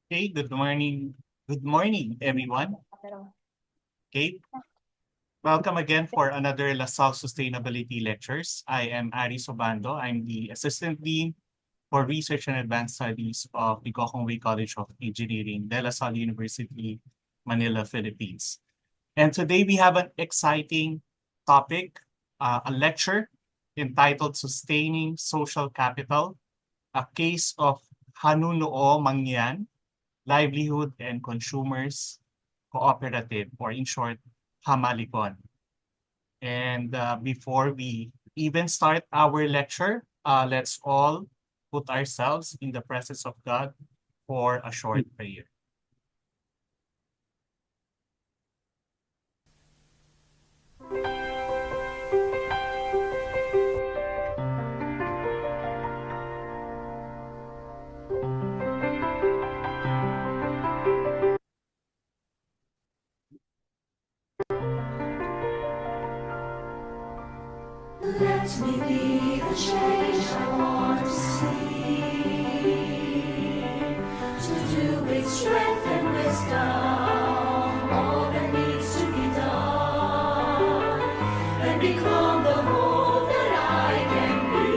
Okay, good morning. Good morning, everyone. Okay, welcome again for another LaSalle Sustainability Lectures. I am Ari Sobando. I'm the Assistant Dean for Research and Advanced Studies of the Gokong Wei College of Engineering, De La Salle University, Manila, Philippines. And today we have an exciting topic, a lecture entitled Sustaining Social Capital, a case of Hanunuo Mangyan, Livelihood and Consumers Cooperative, or in short, Hamalikon. And before we even start our lecture, let's all put ourselves in the presence of God for a short prayer. Let me be the change I want to see, to do with strength and wisdom all that needs to be done, and become the hope that I can be.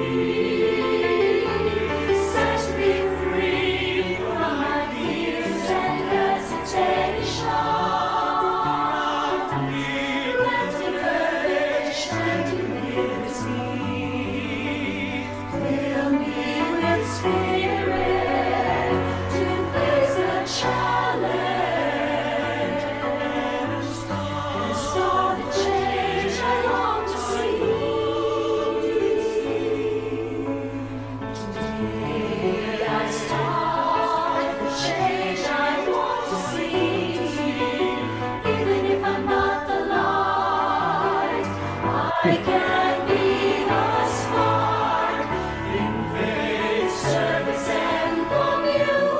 Set me free from my fears and hesitation. Grant me courage and humility. Fill me with spirit to face the challenge and start the change I long to see. Today I start the change I want to see. Even if I'm not the light, I can be the spark in faith, service, and communion.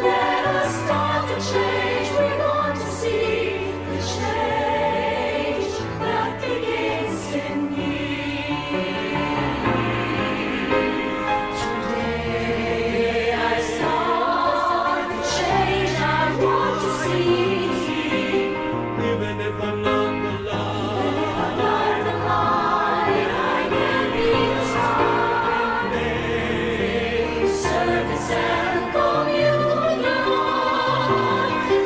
Let us start the change we want to see, the change that begins in me. Today I start the change I want to see. Even if I'm not the Even light, if I'm not the light, I can be the spark. Faith, service, and communion.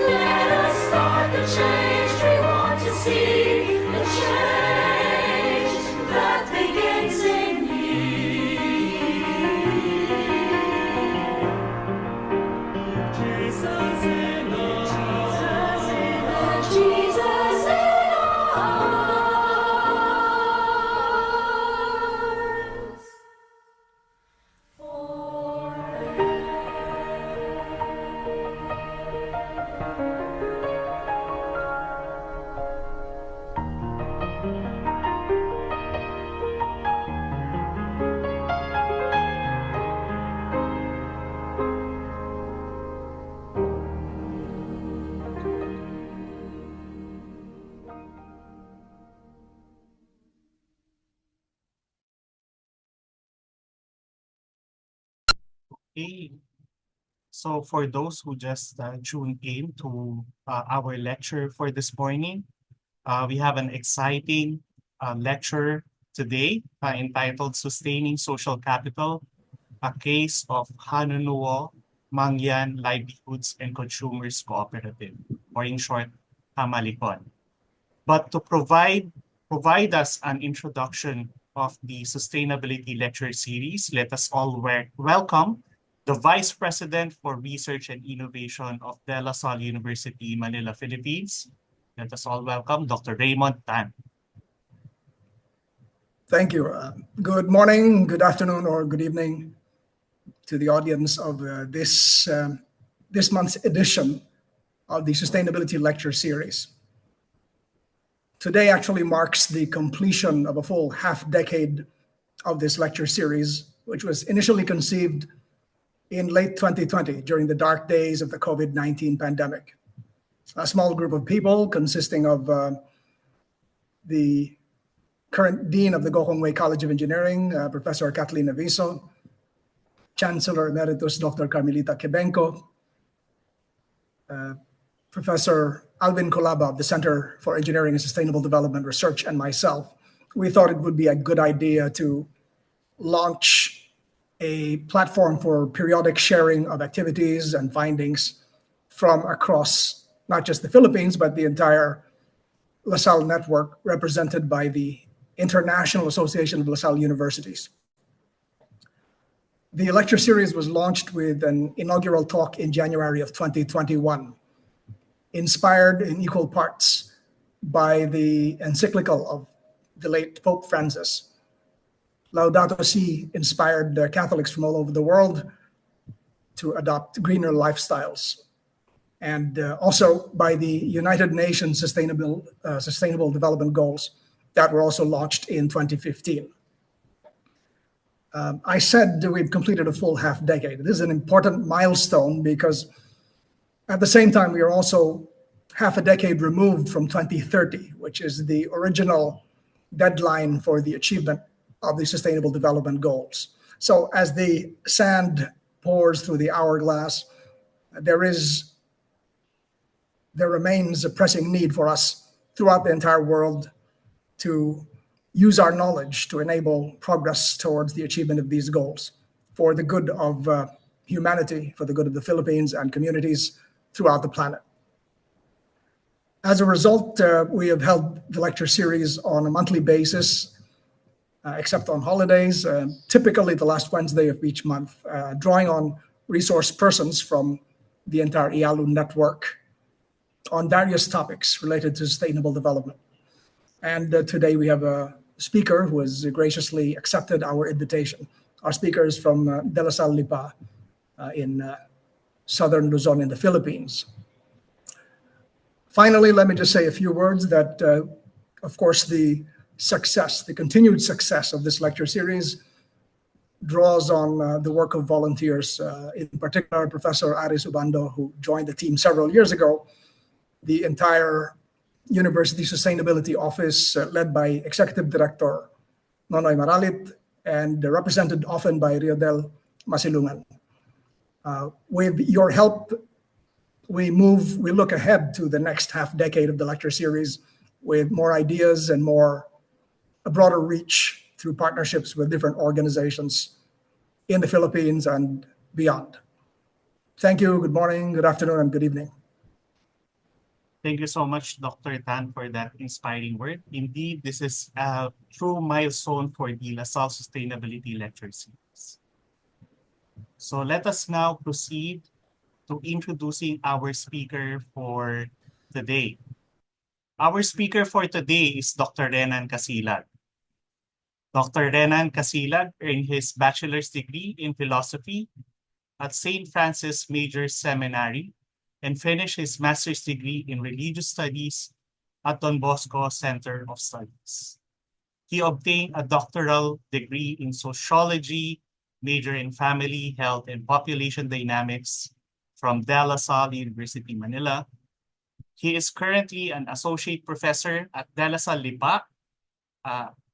Let us start the change we want to see, the change that begins in me. Jesus in us. Jesus in us. Okay, so for those who just tuned in to our lecture for this morning, we have an exciting lecture today entitled Sustaining Social Capital, a case of Hanunuo Mangyan Livelihoods and Consumers Cooperative, or in short, Hamalikon. But to provide us an introduction of the Sustainability Lecture Series, let us all welcome the Vice President for Research and Innovation of De La Salle University, Manila, Philippines. Let us all welcome Dr. Raymond Tan. Thank you. Good morning, good afternoon, or good evening to the audience of this month's edition of the Sustainability Lecture Series. Today actually marks the completion of a full half decade of this lecture series, which was initially conceived in late 2020 during the dark days of the COVID-19 pandemic. A small group of people consisting of the current Dean of the Gokong Wei College of Engineering, Professor Kathleen Aviso, Chancellor Emeritus Dr. Carmelita Quebenco, Professor Alvin Colaba of the Center for Engineering and Sustainable Development Research, and myself, we thought it would be a good idea to launch a platform for periodic sharing of activities and findings from across not just the Philippines, but the entire LaSalle network represented by the International Association of LaSalle Universities. The lecture series was launched with an inaugural talk in January of 2021, inspired in equal parts by the encyclical of the late Pope Francis. Laudato Si inspired Catholics from all over the world to adopt greener lifestyles, and also by the United Nations Sustainable Development Goals that were also launched in 2015. I said we've completed a full half decade. This is an important milestone because at the same time, we are also half a decade removed from 2030, which is the original deadline for the achievement of the Sustainable Development Goals. So as the sand pours through the hourglass, there remains a pressing need for us throughout the entire world to use our knowledge to enable progress towards the achievement of these goals for the good of humanity, for the good of the Philippines and communities throughout the planet. As a result, we have held the lecture series on a monthly basis, except on holidays, typically the last Wednesday of each month, drawing on resource persons from the entire IALU network on various topics related to sustainable development. And today we have a speaker who has graciously accepted our invitation. Our speaker is from De La Salle Lipa in southern Luzon in the Philippines. Finally, let me just say a few words that, of course, the continued success of this lecture series draws on the work of volunteers, in particular, Professor Aris Ubando, who joined the team several years ago, the entire University Sustainability Office, led by Executive Director Nonoy Maralit, and represented often by Riodel Masilungan. With your help, we look ahead to the next half decade of the lecture series with more ideas and a broader reach through partnerships with different organizations in the Philippines and beyond. Thank you, good morning, good afternoon, and good evening. Thank you so much, Dr. Tan, for that inspiring word. Indeed, this is a true milestone for the LaSalle Sustainability Lecture Series. So let us now proceed to introducing our speaker for today. Our speaker for today is Dr. Renan Casilag. Dr. Renan Casilag earned his bachelor's degree in philosophy at St. Francis Major Seminary and finished his master's degree in religious studies at Don Bosco Center of Studies. He obtained a doctoral degree in sociology, major in family, health, and population dynamics from De La Salle University, Manila. He is currently an associate professor at De La Salle Lipa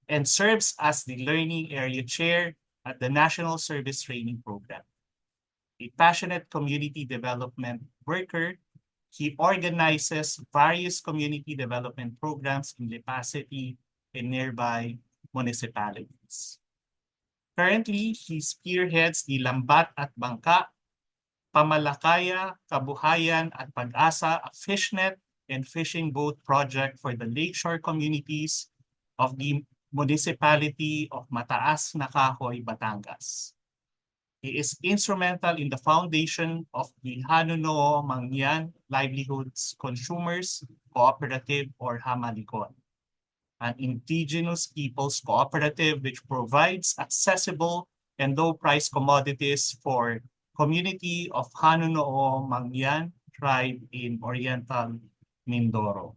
and serves as the Learning Area Chair at the National Service Training Program. A passionate community development worker, he organizes various community development programs in Lipa City and nearby municipalities. Currently, he spearheads the Lambat at Bangka, Pamalakaya, Kabuhayan at Pag-asa, a fishnet and fishing boat project for the lakeshore communities of the municipality of Mataas na Kahoy, Batangas. He is instrumental in the foundation of the Hanuno Mangyan Livelihoods Consumers Cooperative or Hamalikon, an indigenous peoples cooperative which provides accessible and low-price commodities for community of Hanuno Mangyan tribe in Oriental Mindoro.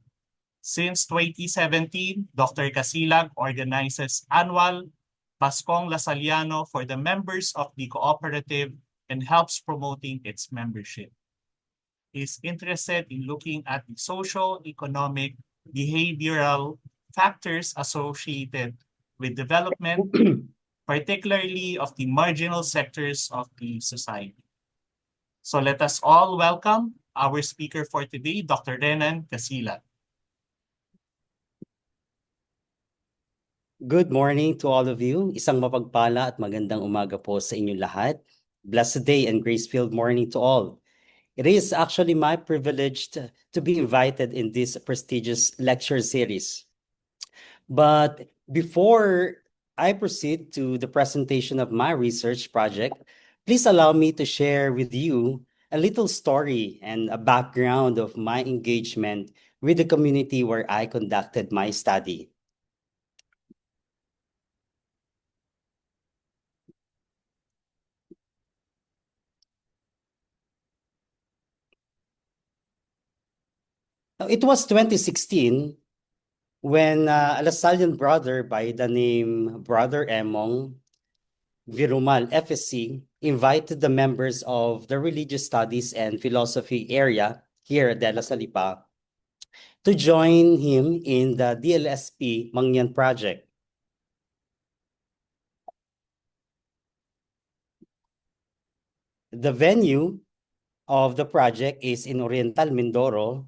Since 2017, Dr. Casilag organizes annual Paskong Lasaliano for the members of the cooperative and helps promoting its membership. He is interested in looking at the social, economic, behavioral factors associated with development particularly of the marginal sectors of the society. So let us all welcome our speaker for today, Dr. Renan Casilla. Good morning to all of you. Isang mapagpala at magandang umaga po sa inyong lahat. Blessed day and grace-filled morning to all. It is actually my privilege to be invited in this prestigious lecture series. But before I proceed to the presentation of my research project, please allow me to share with you a little story and a background of my engagement with the community where I conducted my study. Now, it was 2016 when a Lasallian brother by the name Brother Emong Virumal FSC invited the members of the religious studies and philosophy area here at De La Salipa to join him in the DLSP Mangyan project. The venue of the project is in Oriental Mindoro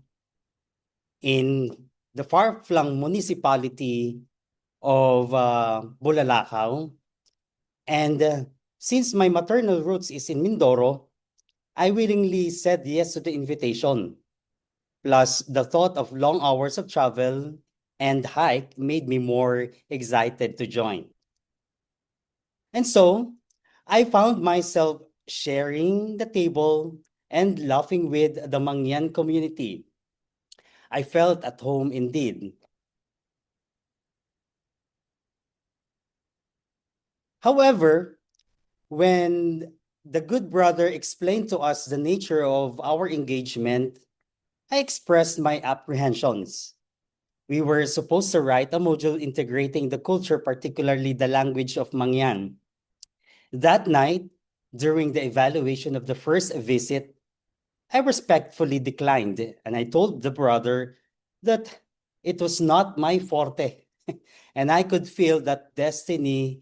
in the far-flung municipality of Bulalakaw. And since my maternal roots is in Mindoro, I willingly said yes to the invitation. Plus, the thought of long hours of travel and hike made me more excited to join. And so, I found myself sharing the table and laughing with the Mangyan community. I felt at home indeed. However, when the good brother explained to us the nature of our engagement, I expressed my apprehensions. We were supposed to write a module integrating the culture, particularly the language of Mangyan. That night, during the evaluation of the first visit, I respectfully declined, and I told the brother that it was not my forte, and I could feel that destiny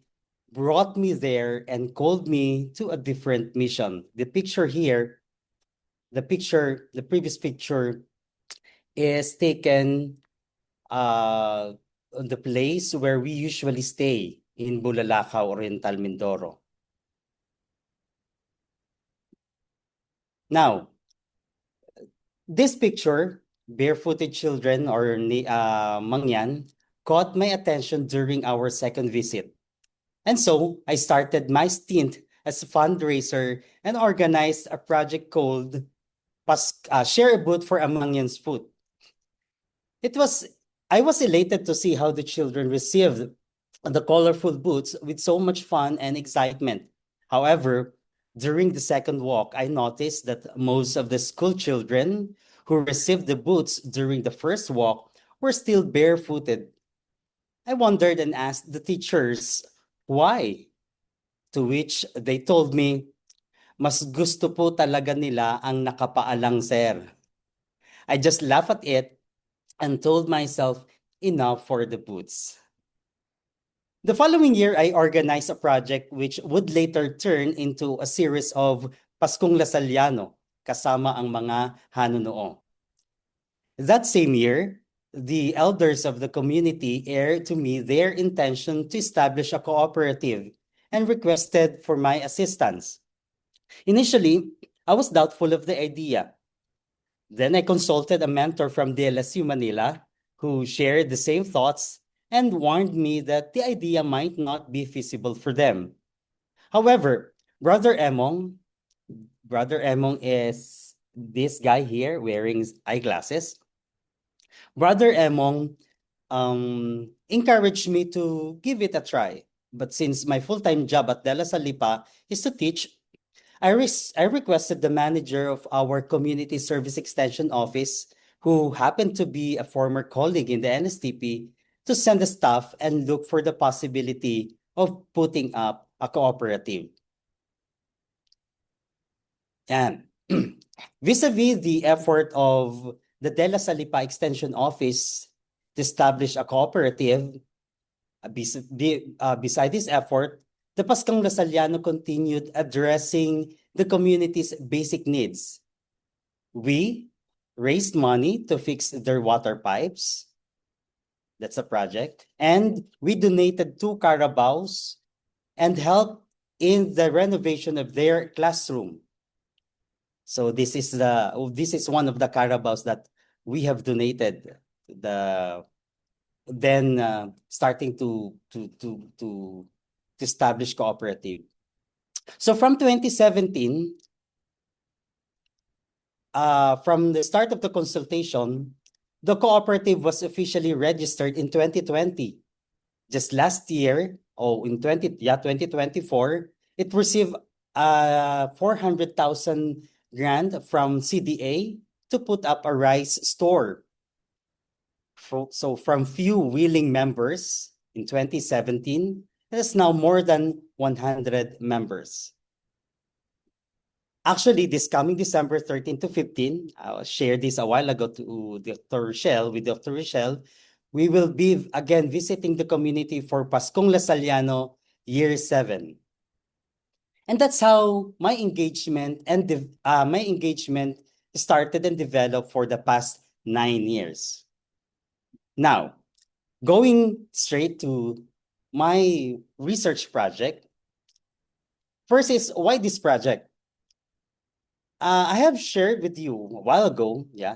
brought me there and called me to a different mission. The picture here, the previous picture is taken on the place where we usually stay in Bulalakaw, Oriental Mindoro. Now, this picture, barefooted children or Mangyan, caught my attention during our second visit. And so I started my stint as a fundraiser and organized a project called Share a Boot for a Mangyan's Foot. I was elated to see how the children received the colorful boots with so much fun and excitement. However, during the second walk, I noticed that most of the school children who received the boots during the first walk were still barefooted. I wondered and asked the teachers why, to which they told me, mas gusto po talaga nila ang nakapaalang, sir. I just laughed at it and told myself, enough for the boots. The following year, I organized a project which would later turn into a series of Paskong Lasalliano, kasama ang mga Hanuno'o. That same year, the elders of the community aired to me their intention to establish a cooperative and requested for my assistance. Initially, I was doubtful of the idea. Then I consulted a mentor from DLSU Manila who shared the same thoughts and warned me that the idea might not be feasible for them. However, Brother Emong is this guy here wearing eyeglasses. Brother Emong encouraged me to give it a try. But since my full-time job at De La Salipa is to teach, I requested the manager of our community service extension office, who happened to be a former colleague in the NSTP, to send the staff and look for the possibility of putting up a cooperative. And vis-a-vis the effort of the De La Salipa Extension Office to establish a cooperative, beside this effort, the Paskang Lasaliano continued addressing the community's basic needs. We raised money to fix their water pipes. That's a project. And we donated 2 carabaos and helped in the renovation of their classroom. So this is one of the carabaos that we have donated. Starting to establish cooperative. So from 2017, from the start of the consultation, the cooperative was officially registered in 2020. Just last year, in 2024, it received 400,000 grant from CDA to put up a rice store. So from few willing members in 2017, it is now more than 100 members. Actually, this coming December 13 to 15, I shared this a while ago to Dr. Rochelle, we will be again visiting the community for Paskong Lasaliano Year 7. And that's how my engagement started and developed for the past 9 years. Now, going straight to my research project, first is why this project? I have shared with you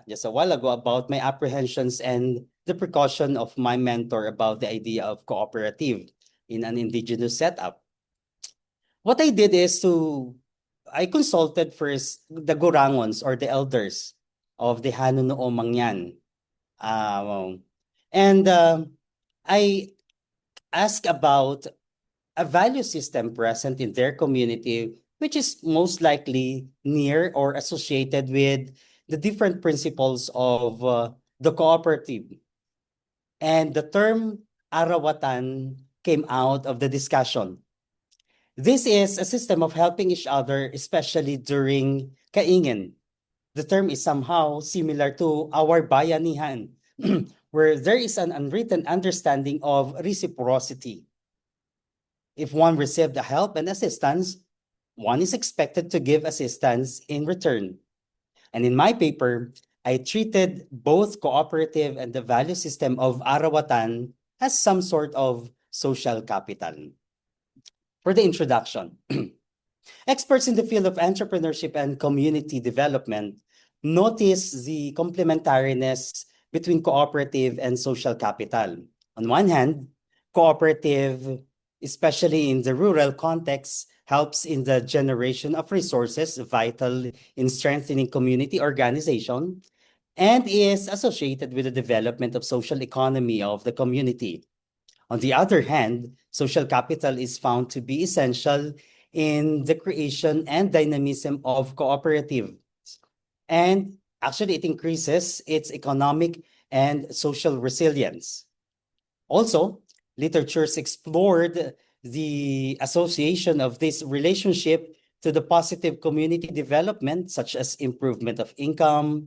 just a while ago, about my apprehensions and the precaution of my mentor about the idea of cooperative in an indigenous setup. What I did is I consulted first the Gurangons or the elders of the Hanuno Mangyan. I asked about a value system present in their community, which is most likely near or associated with the different principles of the cooperative. And the term Arawatan came out of the discussion. This is a system of helping each other, especially during kaingin. The term is somehow similar to our bayanihan, where there is an unwritten understanding of reciprocity. If one received the help and assistance, one is expected to give assistance in return. And in my paper, I treated both cooperative and the value system of Arawatan as some sort of social capital. For the introduction, experts in the field of entrepreneurship and community development notice the complementariness between cooperative and social capital. On one hand, cooperative, especially in the rural context, helps in the generation of resources vital in strengthening community organization and is associated with the development of social economy of the community. On the other hand, social capital is found to be essential in the creation and dynamism of cooperatives. And actually, it increases its economic and social resilience. Also, literatures explored the association of this relationship to the positive community development, such as improvement of income,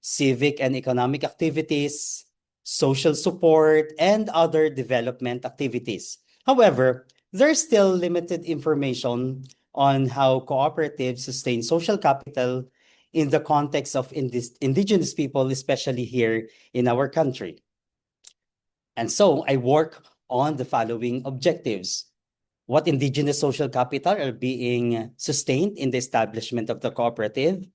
civic and economic activities, social support, and other development activities. However, there's still limited information on how cooperatives sustain social capital in the context of indigenous people, especially here in our country. And so I work on the following objectives. What indigenous social capital are being sustained in the establishment of the cooperative?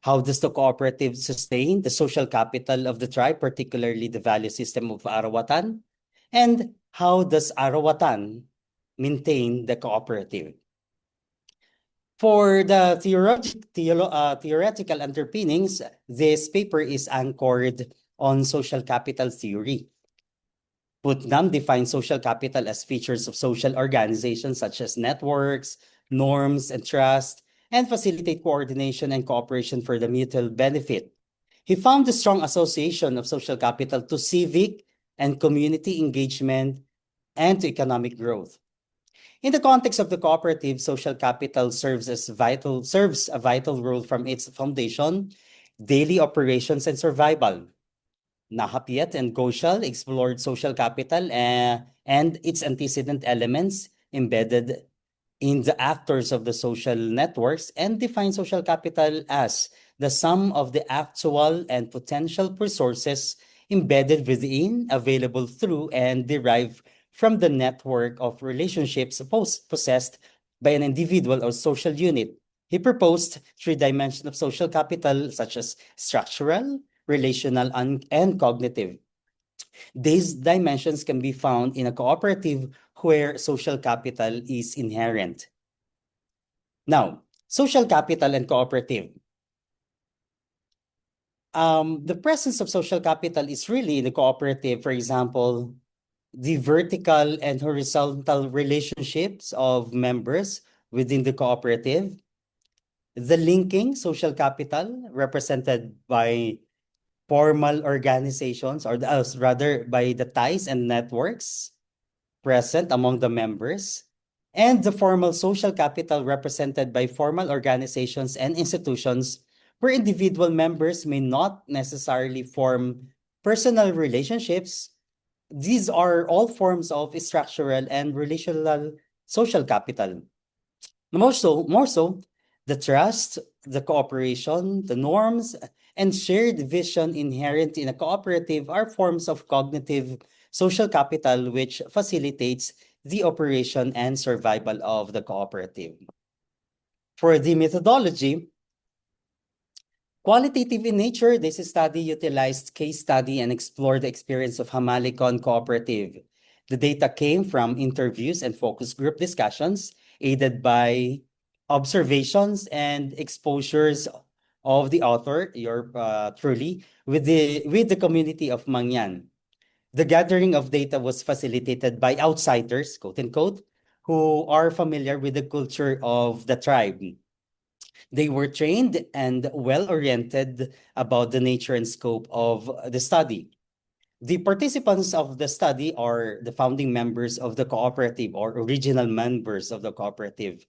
How does the cooperative sustain the social capital of the tribe, particularly the value system of Arawatan? And how does Arawatan maintain the cooperative? For the theoretical underpinnings, this paper is anchored on social capital theory. Putnam defines social capital as features of social organizations such as networks, norms, and trust, and facilitate coordination and cooperation for the mutual benefit. He found a strong association of social capital to civic and community engagement and to economic growth. In the context of the cooperative, social capital serves a vital role from its foundation, daily operations, and survival. Nahapiat and Ghoshal explored social capital and its antecedent elements embedded in the actors of the social networks and define social capital as the sum of the actual and potential resources embedded within, available through, and derived from the network of relationships possessed by an individual or social unit. He proposed three dimensions of social capital, such as structural, relational, and cognitive. These dimensions can be found in a cooperative where social capital is inherent. Now, social capital and cooperative. The presence of social capital is really in the cooperative. For example, the vertical and horizontal relationships of members within the cooperative, the linking social capital represented by formal organizations, or rather by the ties and networks present among the members, and the formal social capital represented by formal organizations and institutions where individual members may not necessarily form personal relationships. These are all forms of structural and relational social capital. More so, the trust, the cooperation, the norms, and shared vision inherent in a cooperative are forms of cognitive social capital which facilitates the operation and survival of the cooperative. For the methodology, qualitative in nature, this study utilized case study and explored the experience of Hamalicon Cooperative. The data came from interviews and focus group discussions, aided by observations and exposures of the author, truly, with the community of Mangyan. The gathering of data was facilitated by outsiders, quote unquote, who are familiar with the culture of the tribe. They were trained and well-oriented about the nature and scope of the study. The participants of the study are the founding members of the cooperative or original members of the cooperative.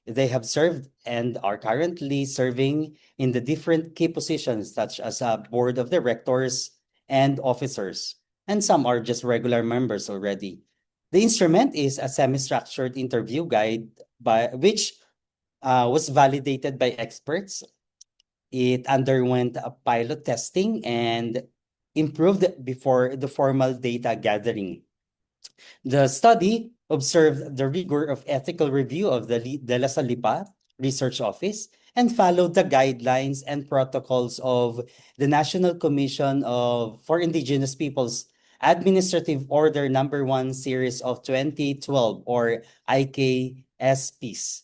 They have served and are currently serving in the different key positions, such as a board of directors and officers. And some are just regular members already. The instrument is a semi-structured interview guide which was validated by experts. It underwent a pilot testing and improved before the formal data gathering. The study observed the rigor of ethical review of the De La Salipa Research Office and followed the guidelines and protocols of the National Commission for Indigenous Peoples Administrative Order Number 1 Series of 2012, or IKSPs.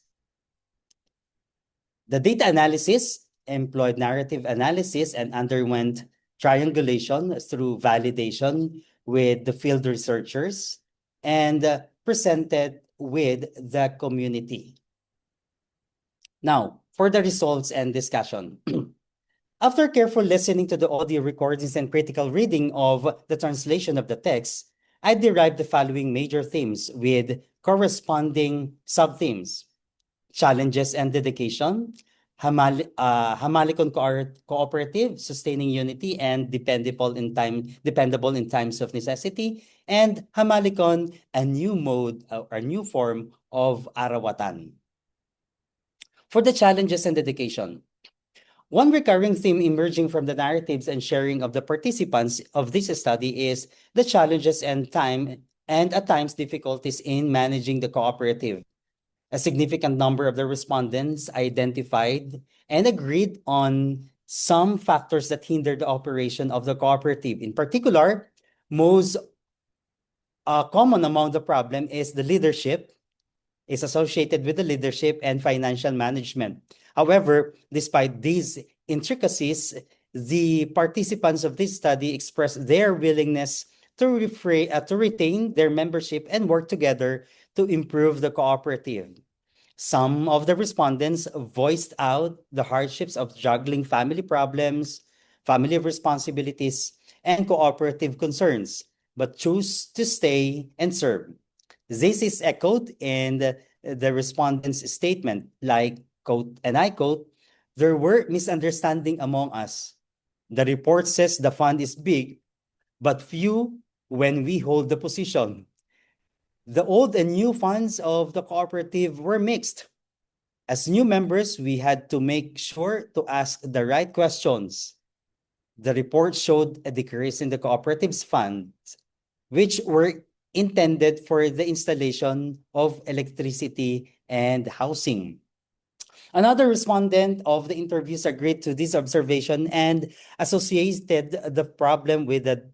The data analysis employed narrative analysis and underwent triangulation through validation with the field researchers and presented with the community. Now, for the results and discussion. After careful listening to the audio recordings and critical reading of the translation of the text, I derived the following major themes with corresponding sub-themes: challenges and dedication, Hamalicon Cooperative, sustaining unity and dependable in times of necessity, and Hamalicon, a new mode or a new form of arawatan. For the challenges and dedication, one recurring theme emerging from the narratives and sharing of the participants of this study is the challenges and at times difficulties in managing the cooperative. A significant number of the respondents identified and agreed on some factors that hinder the operation of the cooperative. In particular, most common among the problem is the leadership, is associated with the leadership and financial management. However, despite these intricacies, the participants of this study expressed their willingness to retain their membership and work together to improve the cooperative. Some of the respondents voiced out the hardships of juggling family problems, family responsibilities, and cooperative concerns, but choose to stay and serve. This is echoed in the respondents' statement, like, quote, and I quote, "There were misunderstandings among us. The report says the fund is big, but few when we hold the position. The old and new funds of the cooperative were mixed. As new members, we had to make sure to ask the right questions. The report showed a decrease in the cooperative's funds, which were intended for the installation of electricity and housing. Another respondent of the interviews agreed to this observation and associated the problem with the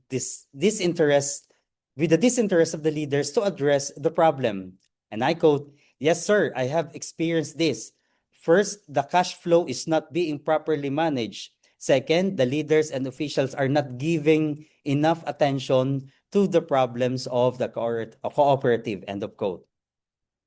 disinterest of the leaders to address the problem. And I quote, "Yes, sir, I have experienced this. First, the cash flow is not being properly managed. Second, the leaders and officials are not giving enough attention to the problems of the cooperative," end of quote.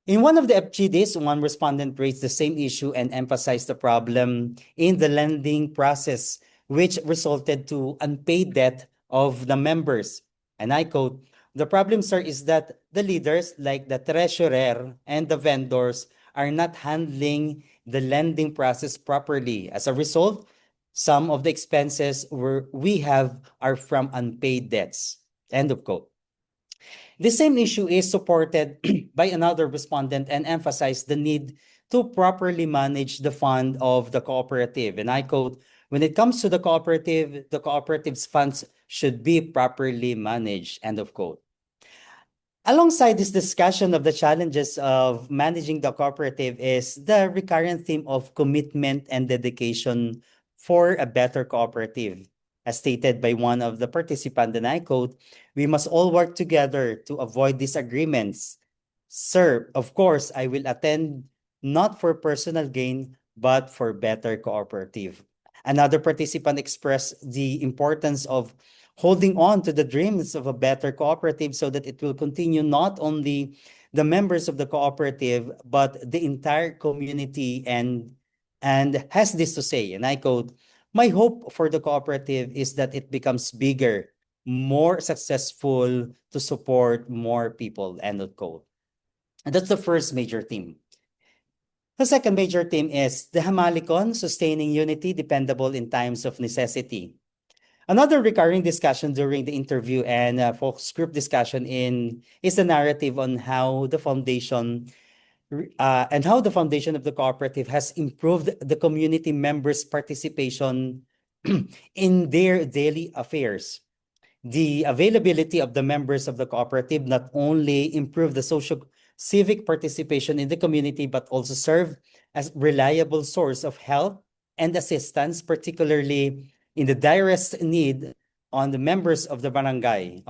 In one of the FGDs, one respondent raised the same issue and emphasized the problem in the lending process, which resulted to unpaid debt of the members. And I quote, "The problem, sir, is that the leaders, like the treasurer and the vendors, are not handling the lending process properly. As a result, some of the expenses we have are from unpaid debts," end of quote. The same issue is supported by another respondent and emphasized the need to properly manage the fund of the cooperative. And I quote, "When it comes to the cooperative's funds should be properly managed," end of quote. Alongside this discussion of the challenges of managing the cooperative is the recurrent theme of commitment and dedication for a better cooperative. As stated by one of the participants, and I quote, "We must all work together to avoid disagreements. Sir, of course, I will attend not for personal gain, but for better cooperative." Another participant expressed the importance of holding on to the dreams of a better cooperative so that it will continue not only the members of the cooperative, but the entire community, and has this to say, and I quote, "My hope for the cooperative is that it becomes bigger, more successful to support more people," end of quote. And that's the first major theme. The second major theme is the Hamalicon, sustaining unity, dependable in times of necessity. Another recurring discussion during the interview and focus group discussion is the narrative on how the foundation of the cooperative has improved the community members' participation in their daily affairs. The availability of the members of the cooperative not only improved the social civic participation in the community, but also served as reliable source of help and assistance, particularly in the direst need on the members of the barangay.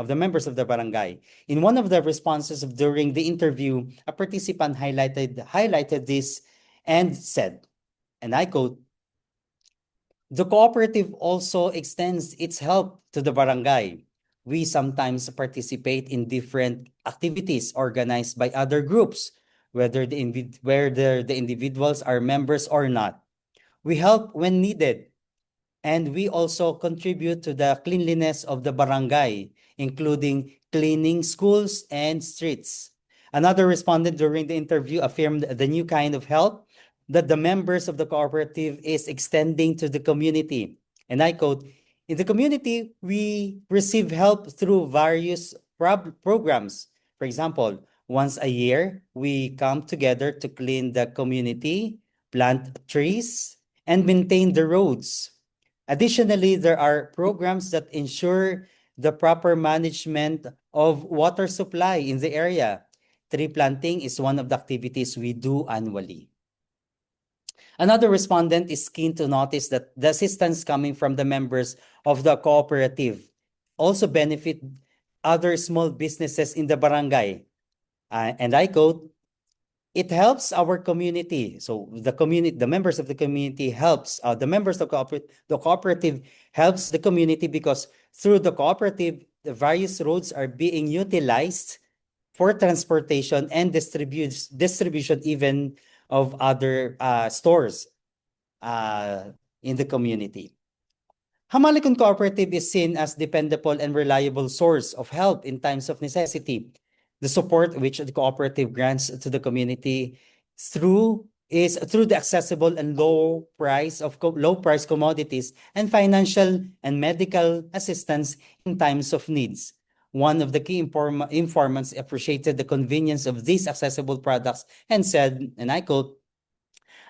In one of the responses during the interview, a participant highlighted this and said, and I quote, "The cooperative also extends its help to the barangay. We sometimes participate in different activities organized by other groups, whether the individuals are members or not. We help when needed, and we also contribute to the cleanliness of the barangay, including cleaning schools and streets." Another respondent during the interview affirmed the new kind of help that the members of the cooperative is extending to the community. And I quote, "In the community, we receive help through various programs. For example, once a year, we come together to clean the community, plant trees, and maintain the roads. Additionally, there are programs that ensure the proper management of water supply in the area. Tree planting is one of the activities we do annually." Another respondent is keen to notice that the assistance coming from the members of the cooperative also benefit other small businesses in the barangay. And I quote, "It helps our community." So the members of the community helps, the members of the cooperative helps the community because through the cooperative, the various roads are being utilized for transportation and distribution even of other stores in the community. Hamalicon Cooperative is seen as dependable and reliable source of help in times of necessity. The support which the cooperative grants to the community through the accessible and low price commodities and financial and medical assistance in times of needs. One of the key informants appreciated the convenience of these accessible products and said, and I quote,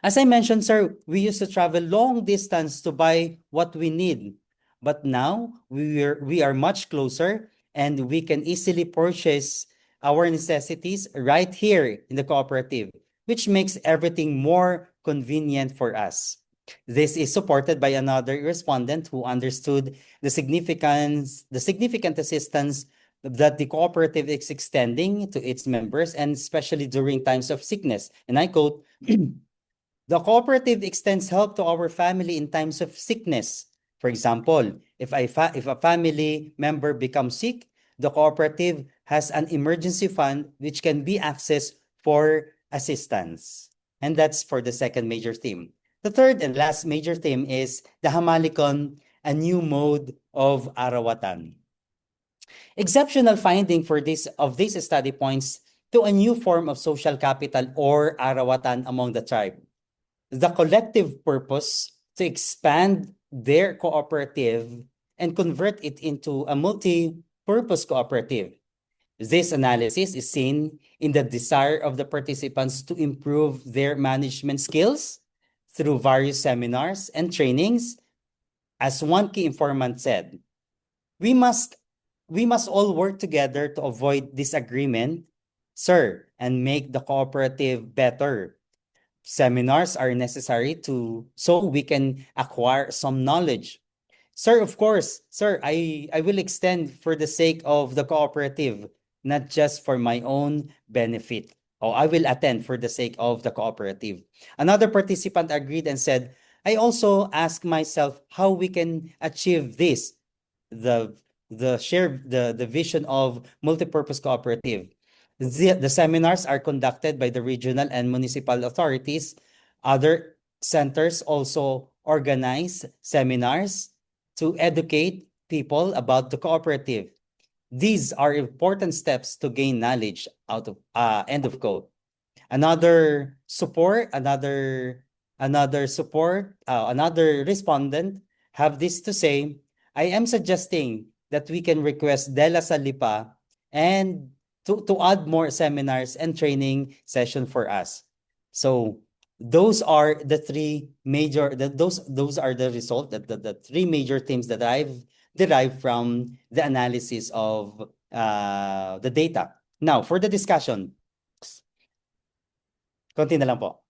"As I mentioned, sir, we used to travel long distance to buy what we need. But now we are much closer and we can easily purchase our necessities right here in the cooperative, which makes everything more convenient for us." This is supported by another respondent who understood the significant assistance that the cooperative is extending to its members, and especially during times of sickness. And I quote, "The cooperative extends help to our family in times of sickness. For example, if a family member becomes sick, the cooperative has an emergency fund which can be accessed for assistance." And that's for the second major theme. The third and last major theme is the Hamalicon, a new mode of arawatan. Exceptional finding for this study points to a new form of social capital or arawatan among the tribe. The collective purpose to expand their cooperative and convert it into a multi-purpose cooperative. This analysis is seen in the desire of the participants to improve their management skills through various seminars and trainings. As one key informant said, we must all work together to avoid disagreement, sir, and make the cooperative better. Seminars are necessary so we can acquire some knowledge. Sir, of course, sir, I will extend for the sake of the cooperative, not just for my own benefit. Or I will attend for the sake of the cooperative. Another participant agreed and said, "I also ask myself how we can achieve this, the vision of multipurpose cooperative." The seminars are conducted by the regional and municipal authorities. Other centers also organize seminars to educate people about the cooperative. These are important steps to gain knowledge out of end of quote. Another respondent have this to say, "I am suggesting that we can request Dela Salipa and to add more seminars and training session for us." So those are the three major those are the result that the three major themes that I've derived from the analysis of the data. Now, for the discussion, konti na lang po.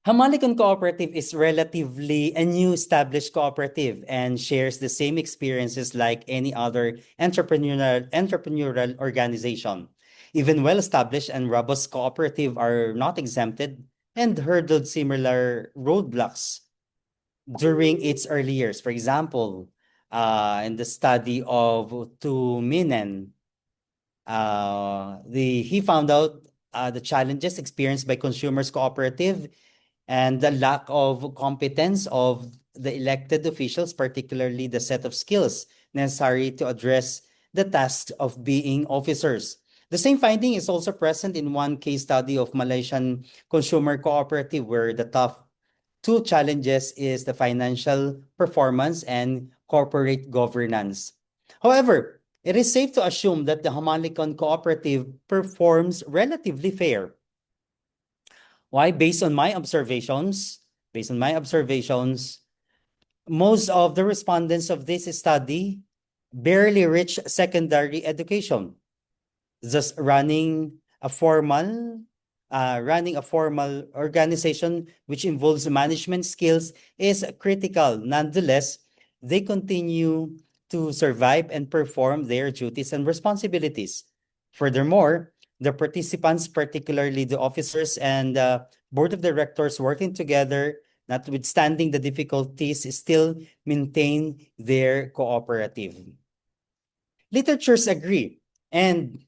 Hamalicon Cooperative is relatively a new established cooperative and shares the same experiences like any other entrepreneurial organization. Even well-established and robust cooperative are not exempted and hurdled similar roadblocks during its early years. For example, in the study of Tuminen, he found out the challenges experienced by consumers cooperative and the lack of competence of the elected officials, particularly the set of skills necessary to address the task of being officers. The same finding is also present in one case study of Malaysian consumer cooperative, where the top two challenges is the financial performance and corporate governance. However, it is safe to assume that the Hamalicon Cooperative performs relatively fair. Why? Based on my observations, most of the respondents of this study barely reach secondary education. Thus, running a formal organization which involves management skills is critical. Nonetheless, they continue to survive and perform their duties and responsibilities. Furthermore, the participants, particularly the officers and board of directors working together, notwithstanding the difficulties, still maintain their cooperative. Literatures agree and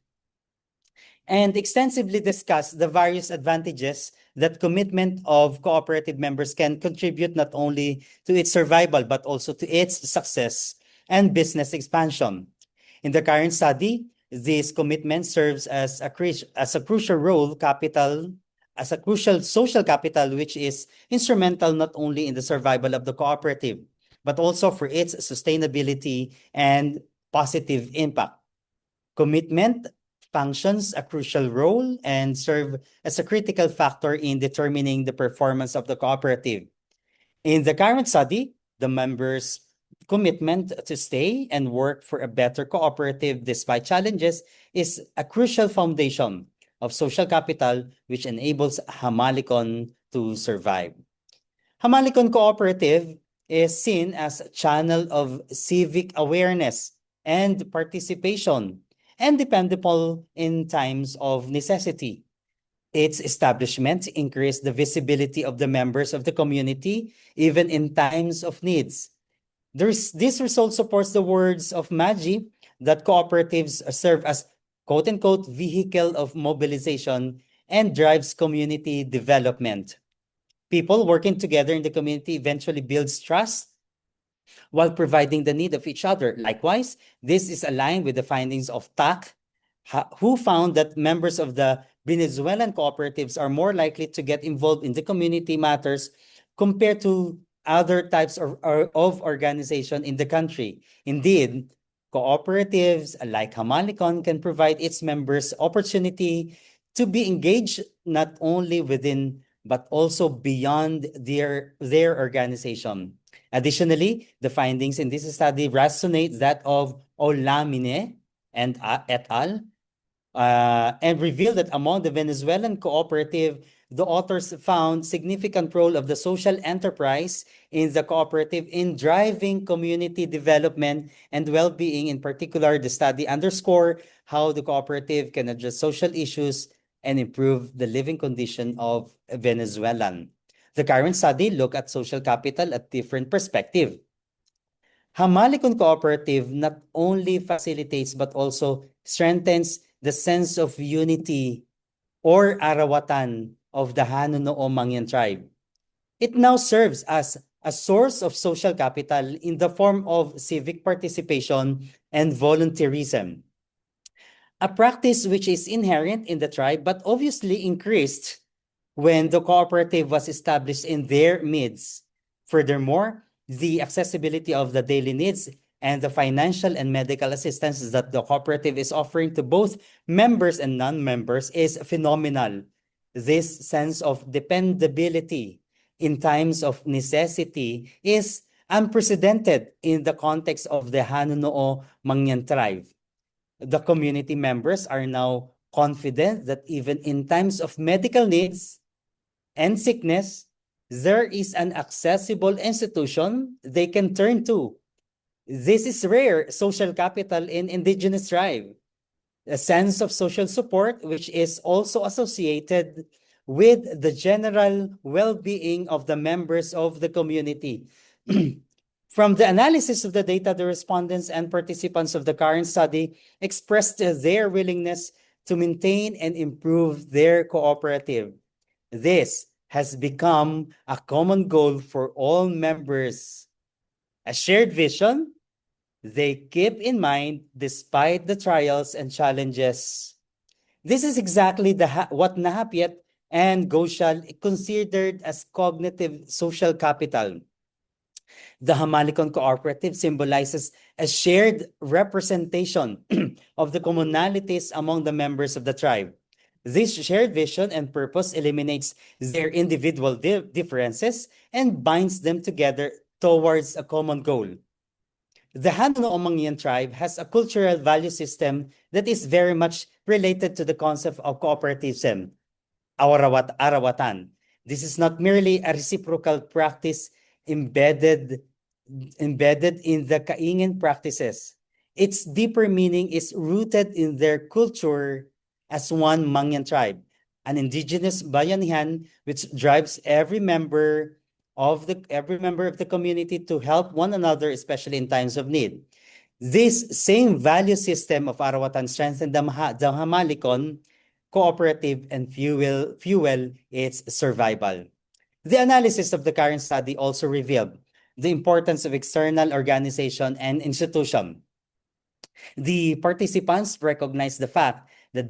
extensively discuss the various advantages that commitment of cooperative members can contribute not only to its survival, but also to its success and business expansion. In the current study, this commitment serves as a crucial social capital, which is instrumental not only in the survival of the cooperative, but also for its sustainability and positive impact. Commitment functions a crucial role and serve as a critical factor in determining the performance of the cooperative. In the current study, the members' commitment to stay and work for a better cooperative despite challenges is a crucial foundation of social capital which enables Hamalicon to survive. Hamalicon Cooperative is seen as a channel of civic awareness and participation and dependable in times of necessity. Its establishment increased the visibility of the members of the community even in times of needs. This result supports the words of Maggie that cooperatives serve as quote-unquote vehicle of mobilization and drives community development. People working together in the community eventually builds trust while providing the need of each other. Likewise, this is aligned with the findings of TAC, who found that members of the Venezuelan cooperatives are more likely to get involved in the community matters compared to other types of organization in the country. Indeed, cooperatives like Hamalicon can provide its members opportunity to be engaged not only within but also beyond their organization. Additionally, the findings in this study resonate that of Olamine and et al. And reveal that among the Venezuelan cooperative, the authors found significant role of the social enterprise in the cooperative in driving community development and well-being. In particular, the study underscore how the cooperative can address social issues and improve the living condition of Venezuelan. The current study look at social capital at different perspective. Hamalicon Cooperative not only facilitates but also strengthens the sense of unity or arawatan of the Hanunoo Mangyan tribe. It now serves as a source of social capital in the form of civic participation and volunteerism, a practice which is inherent in the tribe but obviously increased when the cooperative was established in their midst. Furthermore, the accessibility of the daily needs and the financial and medical assistance that the cooperative is offering to both members and non-members is phenomenal. This sense of dependability in times of necessity is unprecedented in the context of the Hanunoo Mangyan tribe. The community members are now confident that even in times of medical needs and sickness, there is an accessible institution they can turn to. This is rare social capital in indigenous tribe, a sense of social support which is also associated with the general well-being of the members of the community. From the analysis of the data, the respondents and participants of the current study expressed their willingness to maintain and improve their cooperative. This has become a common goal for all members. A shared vision they keep in mind despite the trials and challenges. This is exactly what Nahapiet and Ghoshal considered as cognitive social capital. The Hamalicon Cooperative symbolizes a shared representation of the commonalities among the members of the tribe. This shared vision and purpose eliminates their individual differences and binds them together towards a common goal. The Hanunoo Mangyan tribe has a cultural value system that is very much related to the concept of cooperativism, arawatan. This is not merely a reciprocal practice embedded in the Kaingin practices. Its deeper meaning is rooted in their culture as one Mangyan tribe, an indigenous bayanihan which drives every member of the community to help one another, especially in times of need. This same value system of Arawatan strengthened the Hamalicon cooperative and fuel its survival. The analysis of the current study also revealed the importance of external organization and institution. The participants recognized the fact that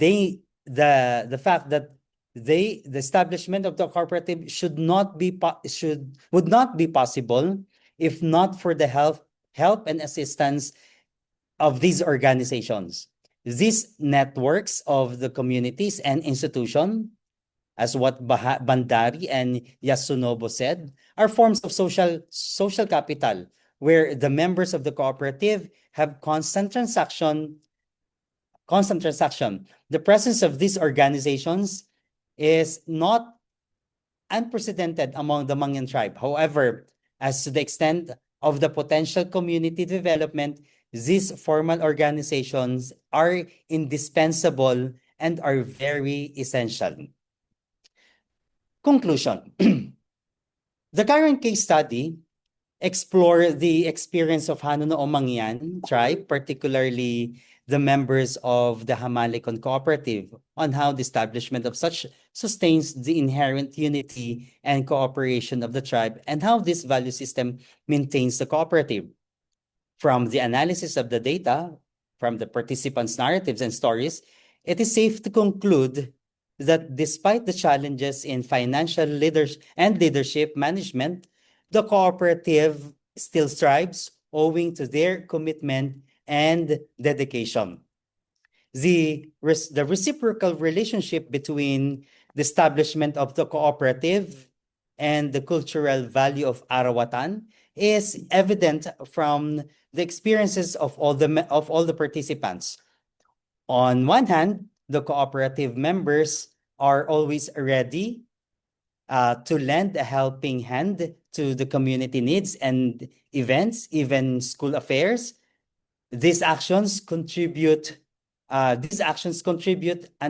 the establishment of the cooperative would not be possible if not for the help and assistance of these organizations. These networks of the communities and institution, as what Bandari and Yasunobu said, are forms of social capital, where the members of the cooperative have constant transaction. The presence of these organizations is not unprecedented among the Mangyan tribe. However, as to the extent of the potential community development, these formal organizations are indispensable and are very essential. Conclusion. The current case study explore the experience of Hanuno Mangyan tribe, particularly the members of the Hamalicon Cooperative, on how the establishment of such sustains the inherent unity and cooperation of the tribe, and how this value system maintains the cooperative. From the analysis of the data, from the participants' narratives and stories, it is safe to conclude that despite the challenges in financial leadership management, the cooperative still strives owing to their commitment and dedication. The reciprocal relationship between the establishment of the cooperative and the cultural value of Arawatan is evident from the experiences of all the participants. On one hand, the cooperative members are always ready to lend a helping hand to the community needs and events, even school affairs. These actions contribute an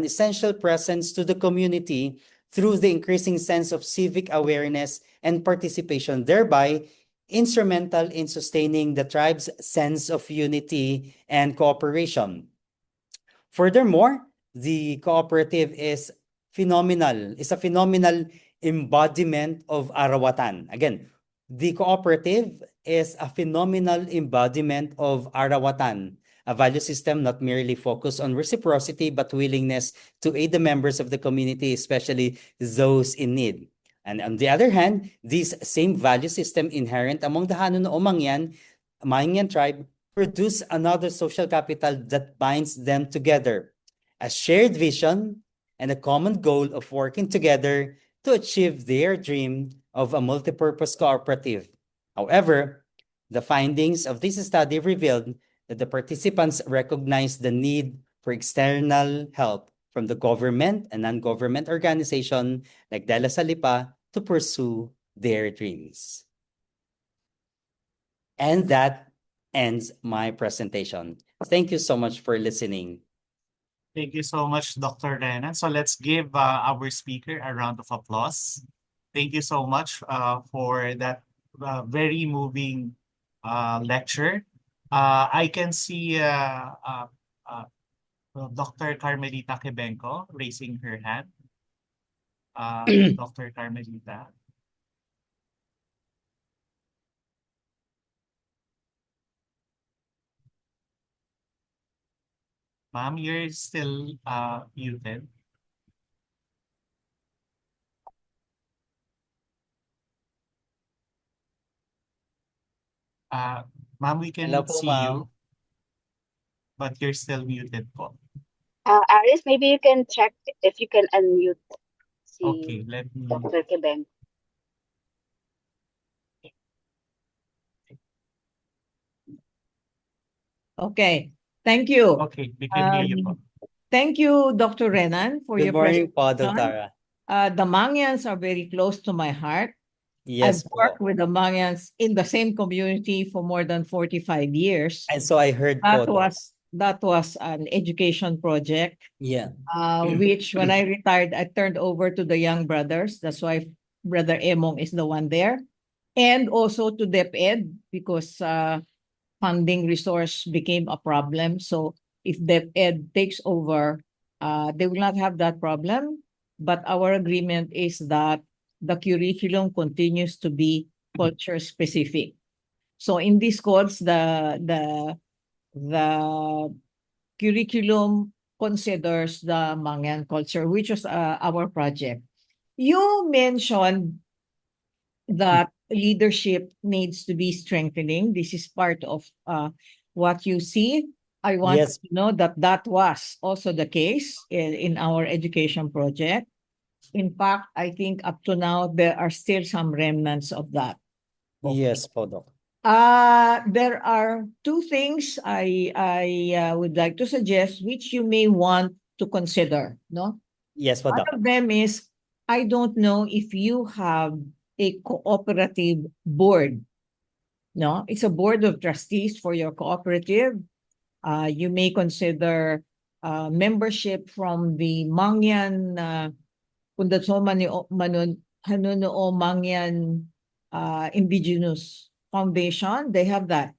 essential presence to the community through the increasing sense of civic awareness and participation, thereby instrumental in sustaining the tribe's sense of unity and cooperation. Furthermore, the cooperative is a phenomenal embodiment of Arawatan. Again, the cooperative is a phenomenal embodiment of Arawatan, a value system not merely focused on reciprocity, but willingness to aid the members of the community, especially those in need. And on the other hand, this same value system inherent among the Hanuno Mangyan tribe produce another social capital that binds them together, a shared vision and a common goal of working together to achieve their dream of a multipurpose cooperative. However, the findings of this study revealed that the participants recognized the need for external help from the government and non-government organization like Dela Salipa to pursue their dreams. And that ends my presentation. Thank you so much for listening. Thank you so much, Dr. Renan. So let's give our speaker a round of applause. Thank you so much for that very moving lecture. I can see Dr. Carmelita Quebenco raising her hand. Dr. Carmelita. Ma'am, you're still muted. Ma'am, we can Hello po, see ma'am. you, but you're still muted po. Aris, maybe you can check if you can unmute Okay, si let me. Dr. Quebec. Okay, thank you. Okay, we can hear you po. Thank you, Dr. Renan, for Good your morning po, presentation. Dr. The Mangyans are very close to my heart. Yes I've po. worked with the Mangyans in the same community for more than 45 years. And so I heard po. That was an education project, Yeah. which when I retired, I turned over to the young brothers. That's why Brother Emong is the one there. And also to DepEd, because funding resource became a problem. So if DepEd takes over, they will not have that problem. But our agreement is that the curriculum continues to be culture specific. So in these course, the curriculum considers the Mangyan culture, which was our project. You mentioned that leadership needs to be strengthening. This is part of what you see. I want Yes. to know that that was also the case in our education project. In fact, I think up to now, there are still some remnants of that. Yes po, Doc. There are two things I would like to suggest which you may want to consider, no? Yes po, One Doc. of them is, I don't know if you have a cooperative board, no? It's a board of trustees for your cooperative. You may consider membership from the Mangyan Fundación Hanuno Mangyan Indigenous Foundation. They have that.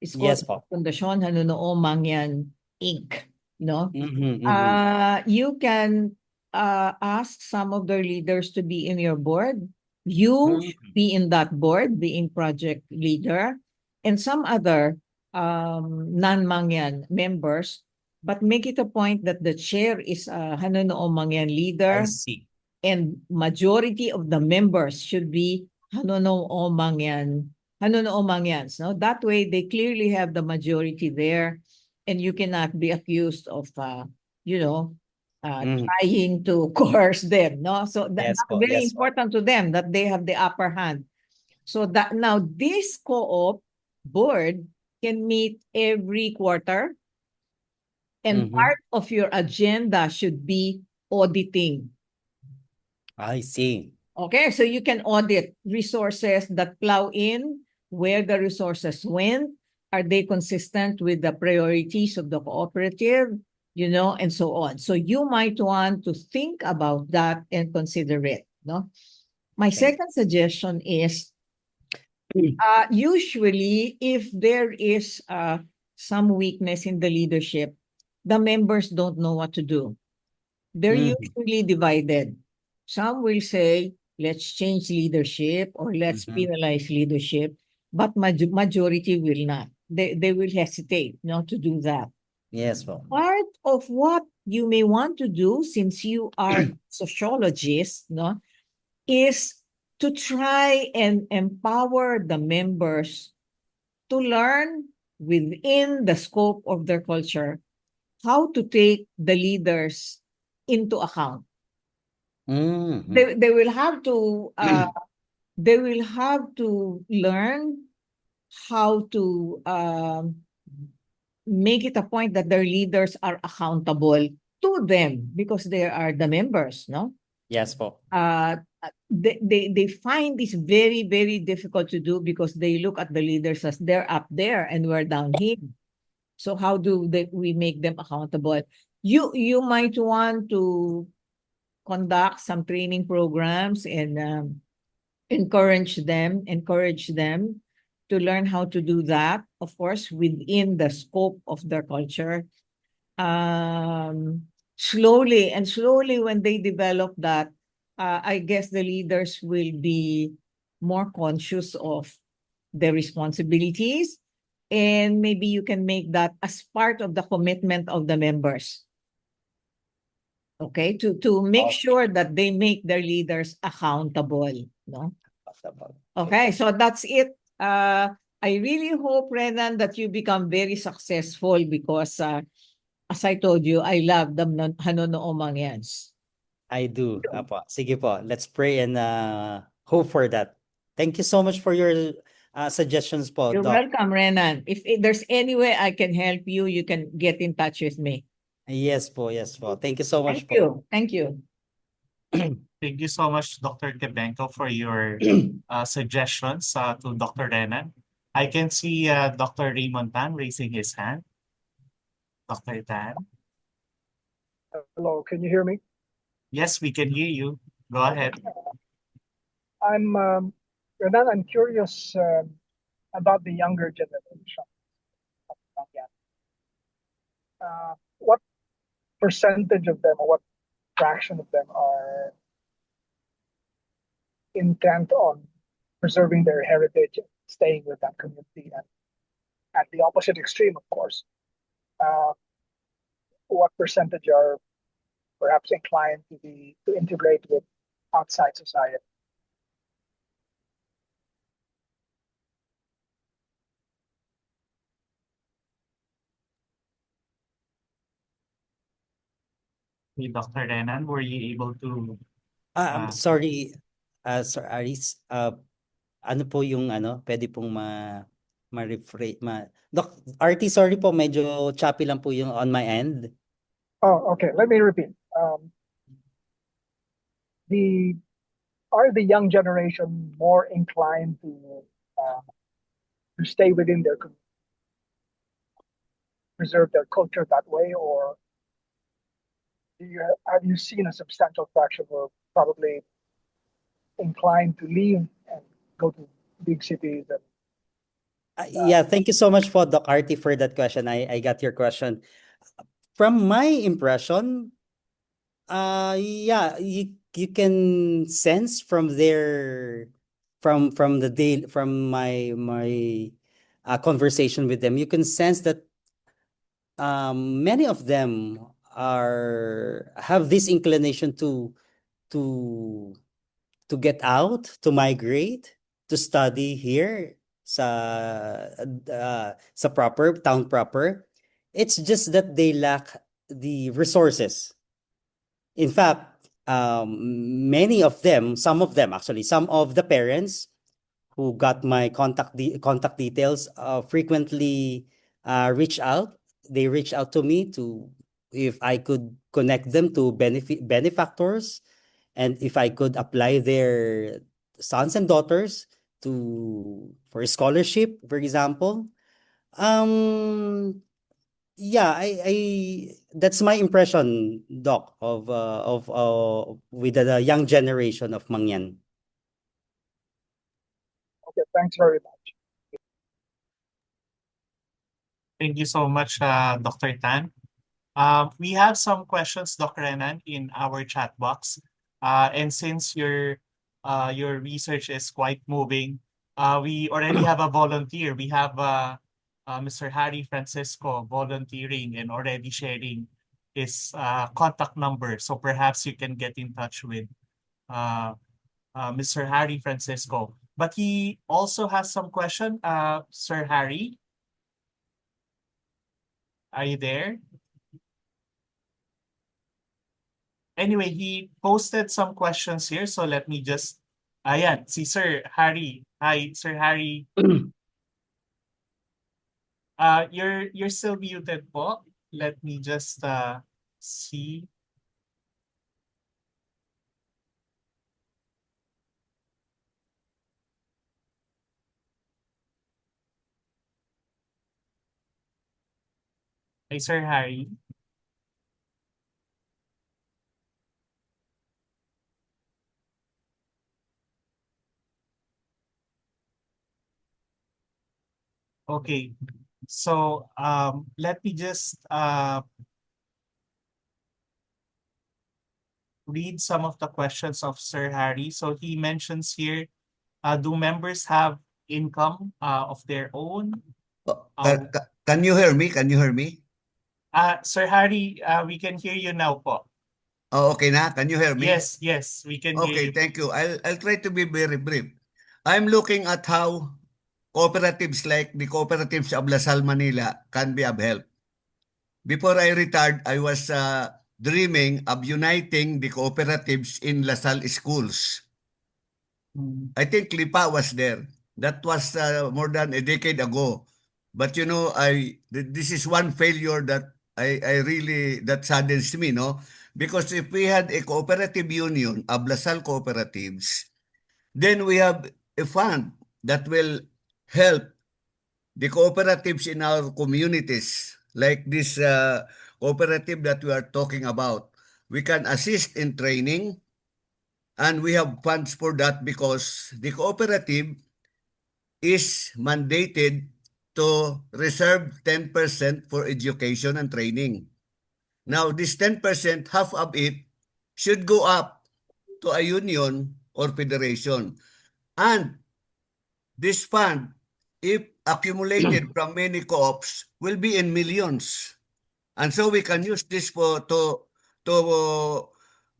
It's called Yes po. Fundación Hanuno Mangyan Inc. No? Mm-hmm. You can ask some of their leaders to be in your board. You should be in that board, being project leader, and some other non-Mangyan members, but make it a point that the chair is a Hanuno Mangyan leader, I see. and majority of the members should be Hanuno Mangyans. No, that way they clearly have the majority there, and you cannot be accused of, you know, trying to coerce them. No, so Yes that's po. very Yes po. important to them that they have the upper hand. So that now this co-op board can meet every quarter, and Mhm. part of your agenda should be auditing. I see. Okay, so you can audit resources that plow in, where the resources went, are they consistent with the priorities of the cooperative, and so on. So you might want to think about that and consider it, no? My second suggestion is, usually if there is some weakness in the leadership, the members don't know what to do. They're usually divided. Some will say, let's change leadership or let's penalize leadership, but majority will not. They will hesitate not to do that. Yes po. Part of what you may want to do, since you are sociologists, no, is to try and empower the members to learn within the scope of their culture how to take the leaders into account. Mhm. They will have to learn how to make it a point that their leaders are accountable to them because they are the members, no? Yes po. They find this very, very difficult to do because they look at the leaders as they're up there and we're down here. So how do we make them accountable? You might want to conduct some training programs and encourage them to learn how to do that, of course, within the scope of their culture. Slowly, when they develop that, I guess the leaders will be more conscious of their responsibilities, and maybe you can make that as part of the commitment of the members. Okay, to make sure that they make their leaders accountable, no? Okay, so that's it. I really hope, Renan, that you become very successful because, as I told you, I love the Hanuno Mangyans. I do. Apo. Sige po. Let's pray and hope for that. Thank you so much for your suggestions po, You're Doc. welcome, Renan. If there's any way I can help you, you can get in touch with me. Yes po. Yes po. Thank you so much Thank po. you. Thank you. Thank you so much, Dr. Kebenko, for your suggestions to Dr. Renan. I can see Dr. Raymond Tan raising his hand. Dr. Tan? Hello, can you hear me? Yes, we can hear you. Go ahead. Renan, I'm curious about the younger generation. What percentage of them or what fraction of them are intent on preserving their heritage, staying with that community, and at the opposite extreme, of course, what percentage are perhaps inclined to integrate with outside society? Hey, Dr. Renan, were you able to I'm uh, sorry, Sir Aris, ano po yung pwede pong ma-rephrase, Doc, RT, sorry po, medyo choppy lang po yung on my end. Oh, okay. Let me repeat. The Are the young generation more inclined to stay within their community, preserve their culture that way, or have you seen a substantial fraction who are probably inclined to leave and go to big cities and Yeah, thank you so much for Doc RT for that question. I got your question. From my impression, yeah, you can sense from their from the day from my conversation with them, you can sense that many of them have this inclination to to get out, to migrate, to study here sa proper town proper. It's just that they lack the resources. In fact, many of them, some of them actually, some of the parents who got my contact details frequently reach out. They reach out to me to if I could connect them to benefactors, and if I could apply their sons and daughters to for a scholarship, for example. Um, yeah, I that's my impression, Doc, of with the young generation of Mangyan. okay, thanks very much. Thank you so much, Dr. Tan. We have some questions, Dr. Renan, in our chat box. And since your research is quite moving, we already have a volunteer. We have Mr. Harry Francisco volunteering and already sharing his contact number. So perhaps you can get in touch with uh, Mr. Harry Francisco. But he also has some question. Sir Harry, are you there? Anyway, he posted some questions here. So let me just, ayan, si Sir Harry. Hi, Sir Harry. You're still muted po. Let me just see. Hi, Sir Harry. Okay. So let me just read some of the questions of Sir Harry. So he mentions here, do members have income of their own? Can you hear me? Can you hear me? Sir Harry, we can hear you now po. Oh, okay na? Can you hear me? Yes, yes, we can hear Okay, you. thank you. I'll try to be very brief. I'm looking at how cooperatives like the cooperatives of LaSalle, Manila can be of help. Before I retired, I was dreaming of uniting the cooperatives in LaSalle schools. I think Lipa was there. That was more than a decade ago. But you know, this is one failure that I really that saddens me, no? Because if we had a cooperative union of LaSalle cooperatives, then we have a fund that will help the cooperatives in our communities, like this cooperative that we are talking about. We can assist in training, and we have funds for that because the cooperative is mandated to reserve 10% for education and training. Now, this 10%, half of it should go up to a union or federation. And this fund, if accumulated from many co-ops, will be in millions. And so we can use this to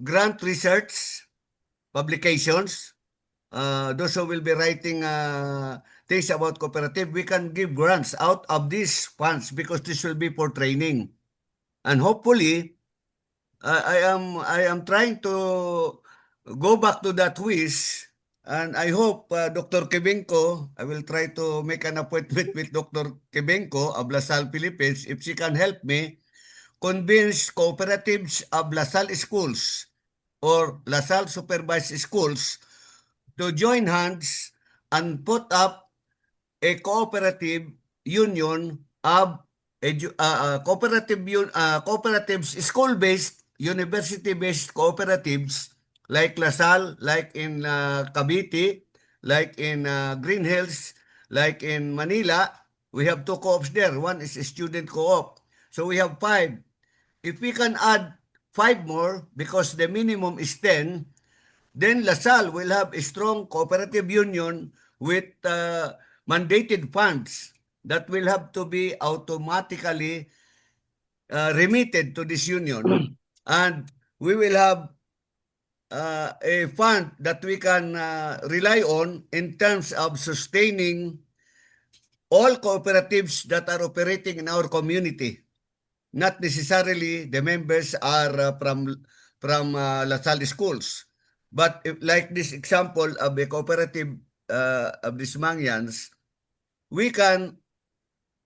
grant research publications. Those who will be writing things about cooperative, we can give grants out of these funds because this will be for training. And hopefully, I am trying to go back to that wish, and I hope Dr. Kebenko, I will try to make an appointment with Dr. Kebenko of LaSalle, Philippines, if she can help me convince cooperatives of LaSalle schools or LaSalle supervised schools to join hands and put up a cooperative union of cooperatives, school-based, university-based cooperatives like LaSalle, like in Cavite, like in Green Hills, like in Manila. We have 2 co-ops there. One is a student co-op. So we have 5. If we can add 5 more, because the minimum is 10, then LaSalle will have a strong cooperative union with mandated funds that will have to be automatically remitted to this union. And we will have a fund that we can rely on in terms of sustaining all cooperatives that are operating in our community. Not necessarily the members are from LaSalle schools. But if, like this example of a cooperative of these Mangyans, we can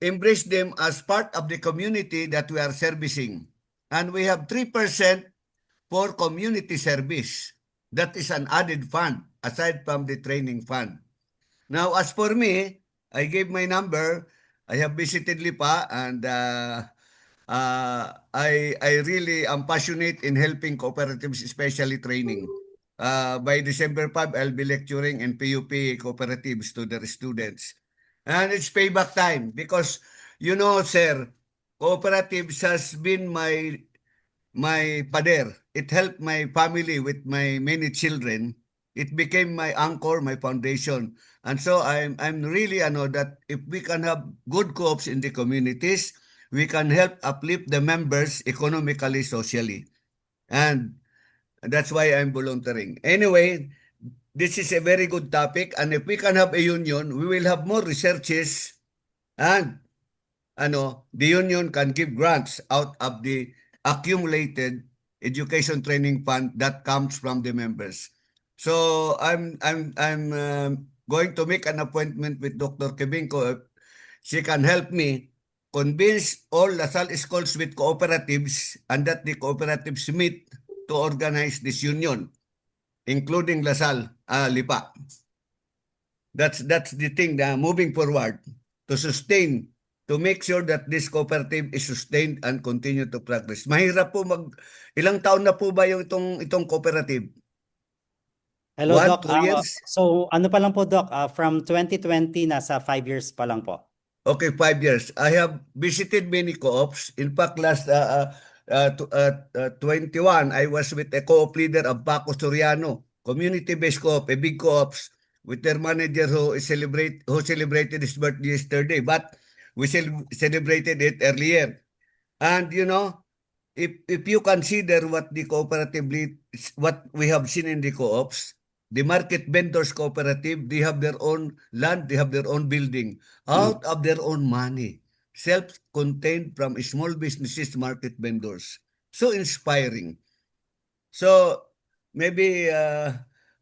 embrace them as part of the community that we are servicing. And we have 3% for community service. That is an added fund aside from the training fund. Now, as for me, I gave my number. I have visited Lipa, and I really am passionate in helping cooperatives, especially training. By December 5, I'll be lecturing in PUP cooperatives to their students. And it's payback time because, you know, sir, cooperatives has been my pader. It helped my family with my many children. It became my anchor, my foundation. And so I'm really that if we can have good co-ops in the communities, we can help uplift the members economically, socially. And that's why I'm volunteering. Anyway, this is a very good topic. And if we can have a union, we will have more researches, and the union can give grants out of the accumulated education training fund that comes from the members. So I'm going to make an appointment with Dr. Kebenko if she can help me convince all LaSalle schools with cooperatives, and that the cooperatives meet to organize this union, including LaSalle, Lipa. That's the thing moving forward to sustain, to make sure that this cooperative is sustained and continue to progress. Mahirap po ilang taon na po ba yung itong cooperative? Hello, 1, Doc. 2 years? So ano pa lang po, Doc? From 2020, nasa 5 years pa lang po. Okay, 5 years. I have visited many co-ops. In fact, last 21, I was with a co-op leader of Paco Soriano, community-based co-op, a big co-ops, with their manager who celebrated his birthday yesterday. But we celebrated it earlier. And if you consider what the what we have seen in the co-ops, the market vendors cooperative, they have their own land, they have their own building, out of their own money, self-contained from small businesses, market vendors. So inspiring. So maybe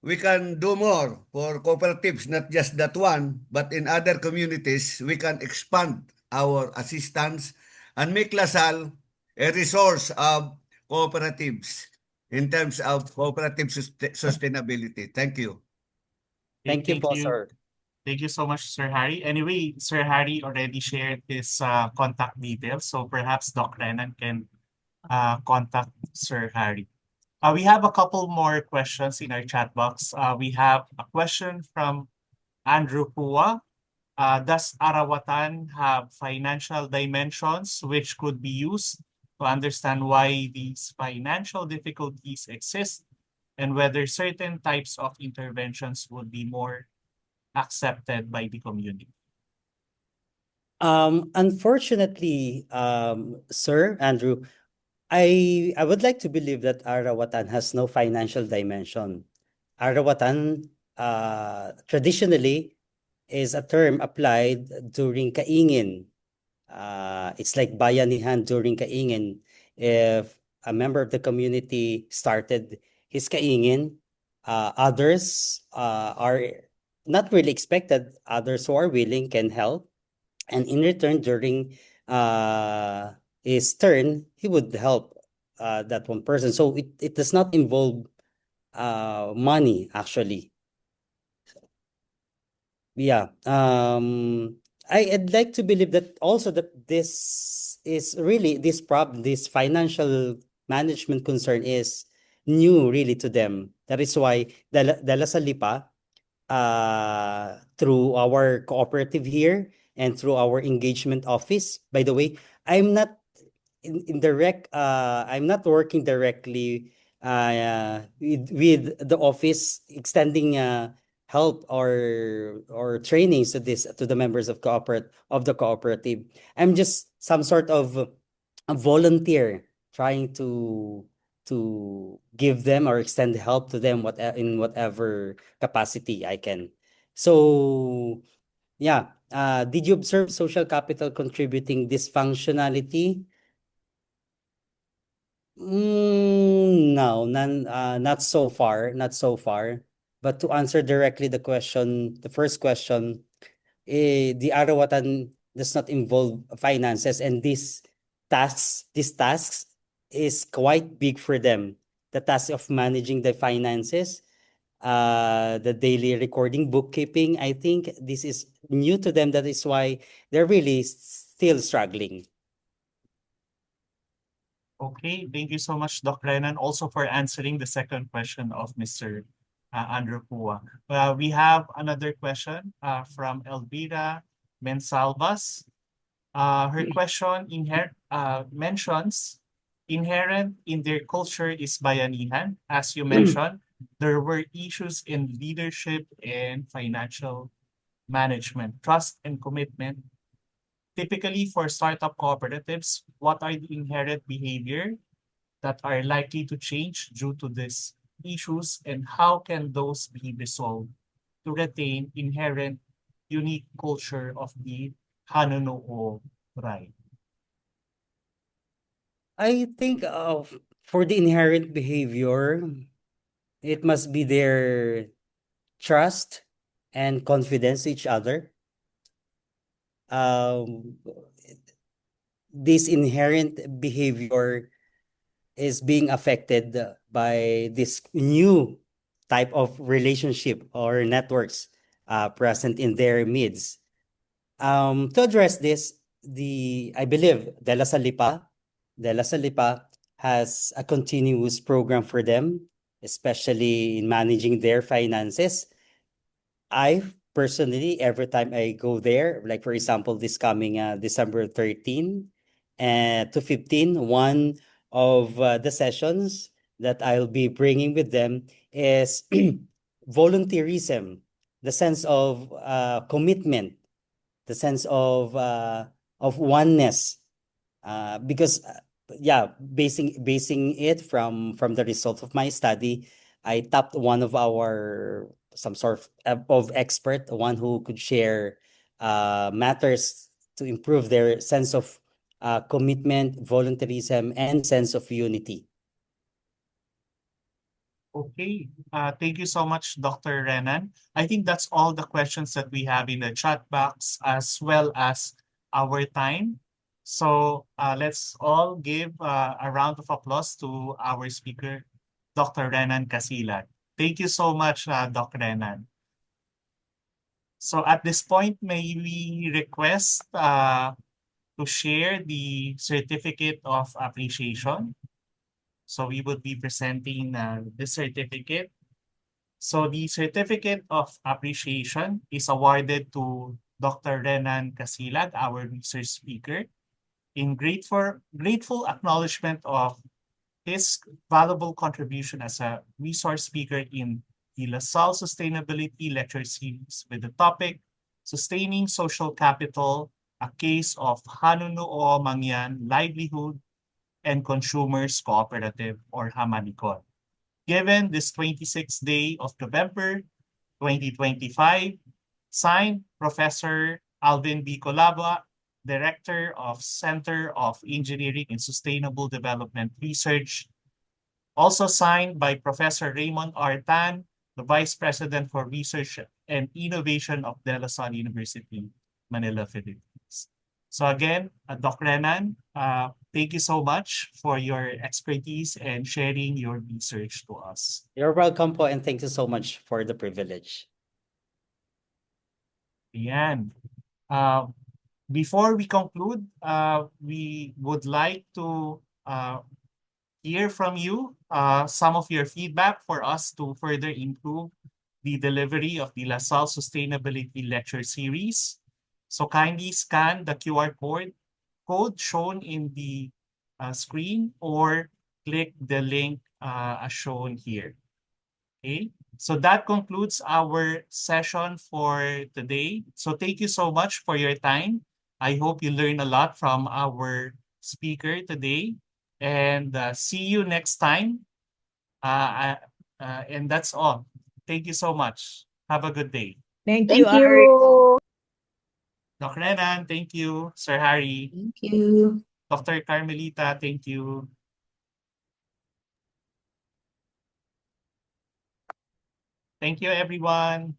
we can do more for cooperatives, not just that one, but in other communities, we can expand our assistance and make LaSalle a resource of cooperatives in terms of cooperative sustainability. Thank you. Thank you po, sir. Thank you so much, Sir Harry. Anyway, Sir Harry already shared his contact details, so perhaps Doc Renan can contact Sir Harry. We have a couple more questions in our chat box. We have a question from Andrew Pua. Does Arawatan have financial dimensions which could be used to understand why these financial difficulties exist and whether certain types of interventions would be more accepted by the community? Unfortunately, Sir Andrew, I would like to believe that Arawatan has no financial dimension. Arawatan traditionally is a term applied during kaingin. It's like bayanihan during kaingin. If a member of the community started his kaingin. Others are not really expected. Others who are willing can help. And in return, during his turn, he would help that one person. So it does not involve money, actually. Yeah. I'd like to believe that also that this is really this problem, this financial management concern is new really to them. That is why Dala Salipa, through our cooperative here and through our engagement office. By the way, I'm not I'm not working directly with the office extending help or trainings to the members of the cooperative. I'm just some sort of a volunteer trying to give them or extend help to them in whatever capacity I can. So yeah, did you observe social capital contributing this functionality? No, not so far, not so far. But to answer directly the first question, the Arawatan does not involve finances, and these tasks is quite big for them. The task of managing the finances, the daily recording, bookkeeping, I think this is new to them. That is why they're really still struggling. Okay, thank you so much, Doc Renan, also for answering the second question of Mr. Andrew Pua. We have another question from Elvira Mensalvas. Her question mentions inherent in their culture is bayanihan. As you mentioned, there were issues in leadership and financial management, trust and commitment. Typically for startup cooperatives, what are the inherent behavior that are likely to change due to these issues, and how can those be resolved to retain inherent unique culture of the Hanuno'o tribe? I think for the inherent behavior, it must be their trust and confidence to each other. This inherent behavior is being affected by this new type of relationship or networks present in their midst. To address this, I believe De La Salipa has a continuous program for them, especially in managing their finances. I personally, every time I go there, like for example, this coming December 13 to 15, one of the sessions that I'll be bringing with them is volunteerism, the sense of commitment, the sense of oneness, because basing it from the results of my study, I tapped one of our some sort of expert, one who could share matters to improve their sense of commitment, volunteerism, and sense of unity. Okay, thank you so much, Dr. Renan. I think that's all the questions that we have in the chat box as well as our time. So let's all give a round of applause to our speaker, Dr. Renan Casilag. Thank you so much, Dr. Renan. So at this point, may we request to share the certificate of appreciation? So we will be presenting the certificate. So the certificate of appreciation is awarded to Dr. Renan Casilag, our research speaker, in grateful acknowledgement of his valuable contribution as a resource speaker in the LaSalle Sustainability Lecture Series with the topic, Sustaining Social Capital, a Case of Hanuno'o Mangyan Livelihood and Consumers Cooperative, or Hamanicon. Given this 26th day of November 2025, signed Professor Alvin B. Director of Center of Engineering and Sustainable Development Research. Also signed by Professor Raymond R. Tan, the Vice President for Research and Innovation of De La Salle University, Manila, Philippines. So again, Doc Renan, thank you so much for your expertise and sharing your research to us. You're welcome po, and thank you so much for the privilege. Ayan. Before we conclude, we would like to hear from you some of your feedback for us to further improve the delivery of the LaSalle Sustainability Lecture Series. So kindly scan the QR code shown in the screen or click the link as shown here. Okay, so that concludes our session for today. So thank you so much for your time. I hope you learned a lot from our speaker today, and see you next time. And that's all. Thank you so much. Have a good day. Thank you, Thank Ari. you. Doc Renan, thank you. Sir Harry, Thank you. Dr. Carmelita, thank you. Thank you, everyone.